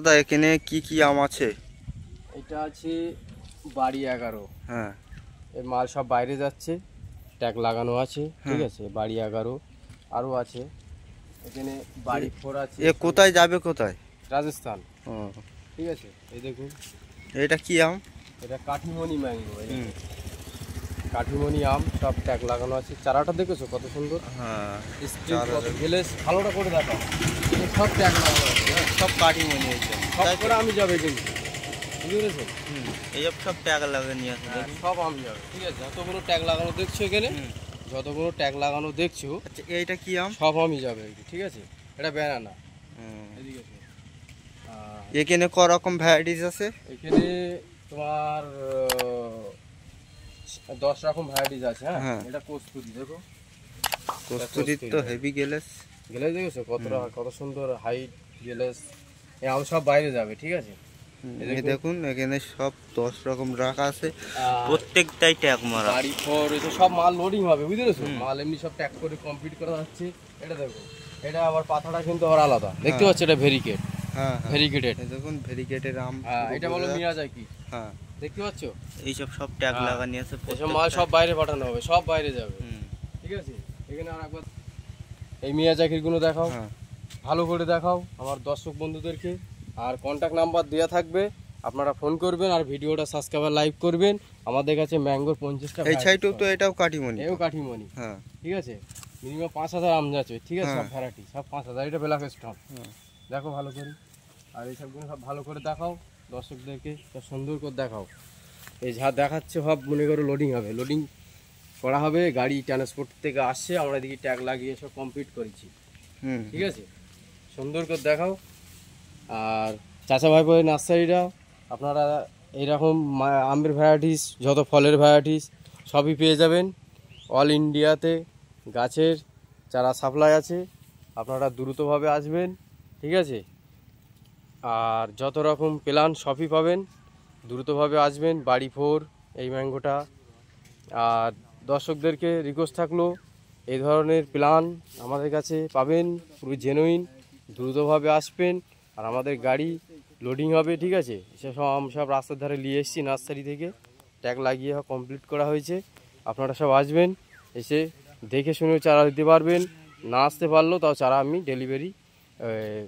দাদা এখানে কি কি আম আছে? এটা আছে বাড়ি 11। হ্যাঁ, এর মাল সব বাইরে যাচ্ছে, ট্যাগ লাগানো আছে, ঠিক হ্যাঁ। আছে। বাড়ি 11 আরও আছে, এখানে বাড়ি 4 আছে। এ কোথায় যাবে কোথায়? রাজস্থান, ও, ঠিক আছে। এই দেখুন, এটা কি আম? এটা কাঠিমণি ম্যাঙ্গো। কাঠিমণি আম সব ট্যাগ লাগানো আছে। চারাটা দেখেছো কত সুন্দর? হ্যাঁ, গেলে ভালোটা করে দেখাও। সব ট্যাগ লাগানো আছে, হ্যাঁ, সব কাঠিমণি হয়েছে সব করে আমি যাবে কিন্তু, বুঝতে পেরেছো? এইসব সব ট্যাগ লাগিয়ে নিয়ে আসে। সব আমি যাবে, ঠিক আছে। যতগুলো ট্যাগ লাগানো দেখছো এখানে, যতগুলো ট্যাগ লাগানো দেখছো, আচ্ছা এইটা কি আম? সব আমি যাবে, ঠিক আছে। এটা ব্যানানা। এদিকে এখানে ক রকম ভ্যারাইটিস আছে? এখানে তোমার 10 রকম ভ্যারাইটিস আছে। হ্যাঁ, এটা কস্তুরি, দেখো কস্তুরি তো হেভি গেলেস। গেলেস দেখেছো কত সুন্দর হাইট গেলেস। এই আম সব বাইরে যাবে, ঠিক আছে। এই দেখুন এখানে সব 10 রকম রাখা আছে, প্রত্যেকটাই ট্যাগ মারা। গাড়ি ফোর এটা সব মাল লোডিং হবে, বুঝতে পেরেছো? মাল এমনি সব ট্যাগ করে কমপ্লিট করা যাচ্ছে। এটা দেখো, এটা আবার পাতাটা কিন্তু আবার আলাদা, দেখতে পাচ্ছ? এটা ভেরিকেট। হ্যাঁ, ভেরিকেটেড। দেখুন ভেরিকেটের আম। হ্যাঁ, এটা বলো মিয়াজাকি। হ্যাঁ, দেখতে পাচ্ছ? এইসব সব ট্যাগ লাগানি আছে। এসব মাল সব বাইরে পাঠানো হবে, সব বাইরে যাবে, ঠিক আছে। এখানে আর একবার এই মিয়াজাকির গুলো দেখাও, ভালো করে দেখাও আমার দর্শক বন্ধুদেরকে। আর কন্ট্যাক্ট নাম্বার দেওয়া থাকবে, আপনারা ফোন করবেন আর ভিডিওটা সাবস্ক্রাইব লাইক করবেন। আমাদের কাছে ম্যাঙ্গোর 50টা। এই সাইডেও তো এটাও কাঠিমণি। এও কাঠিমণি, হ্যাঁ, ঠিক আছে। মিনিমাম 5000 আম যাচ্ছে, ঠিক আছে। সব ভ্যারাইটি সব 5000। এটা ব্ল্যাক স্টোন, দেখো ভালো করে। আর এই সবগুলো সব ভালো করে দেখাও দর্শকদেরকে, সব সুন্দর করে দেখাও। এই যা দেখাচ্ছে সব মনে করো লোডিং হবে, লোডিং করা হবে। গাড়ি ট্রান্সপোর্ট থেকে আসছে, আমরা এদিকে ট্যাগ লাগিয়ে সব কমপ্লিট করেছি, ঠিক আছে। সুন্দর করে দেখাও। আর চাচা ভাইপো নার্সারিরা আপনারা এইরকম আমের ভ্যারাইটিস, যত ফলের ভ্যারাইটিস সবই পেয়ে যাবেন। অল ইন্ডিয়াতে গাছের চারা সাপ্লাই আছে, আপনারা দ্রুতভাবে আসবেন, ঠিক আছে। আর যত রকম প্ল্যান সবই পাবেন, দ্রুতভাবে আসবেন। বাড়ি 4 এই ম্যাঙ্গোটা। আর দর্শকদেরকে রিকোয়েস্ট থাকলো, এই ধরনের প্ল্যান আমাদের কাছে পাবেন, পুরো জেনুইন। দ্রুতভাবে আসবেন, আর আমাদের গাড়ি লোডিং হবে, ঠিক আছে। সেসব আম সব রাস্তার ধারে নিয়ে এসেছি নার্সারি থেকে, ট্যাগ লাগিয়ে কমপ্লিট করা হয়েছে। আপনারা সব আসবেন, এসে দেখে শুনেও চারা দিতে পারবেন। না আসতে পারলেও তাও চারা আমি ডেলিভারি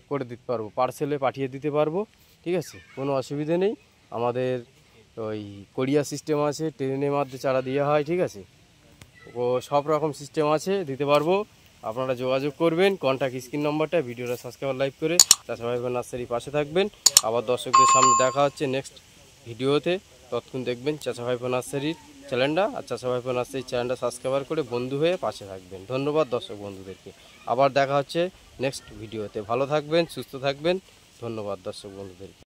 করে দিতে পারবো, পার্সেলে পাঠিয়ে দিতে পারবো, ঠিক আছে। কোনো অসুবিধে নেই। আমাদের ওই কোরিয়ার সিস্টেম আছে, ট্রেনের মাধ্যমে চারা দেওয়া হয়, ঠিক আছে। ও সব রকম সিস্টেম আছে, দিতে পারবো। আপনারা যোগাযোগ করবেন, কন্ট্যাক্ট স্ক্রিন নম্বরটা, ভিডিওটা সাবস্ক্রাইব লাইক করে চাচা ভাইপো নার্সারি পাশে থাকবেন। আবার দর্শকদের সামনে দেখা হচ্ছে নেক্সট ভিডিওতে। ততক্ষণ দেখবেন চাচা ভাইপো নার্সারির চ্যানেলটা, আর চাচা ভাইপো নার্সারির চ্যানেলটা সাবস্ক্রাইব করে বন্ধু হয়ে পাশে থাকবেন। ধন্যবাদ দর্শক বন্ধুদেরকে। আবার দেখা হচ্ছে নেক্সট ভিডিওতে। ভালো থাকবেন, সুস্থ থাকবেন। ধন্যবাদ দর্শক বন্ধুদেরকে।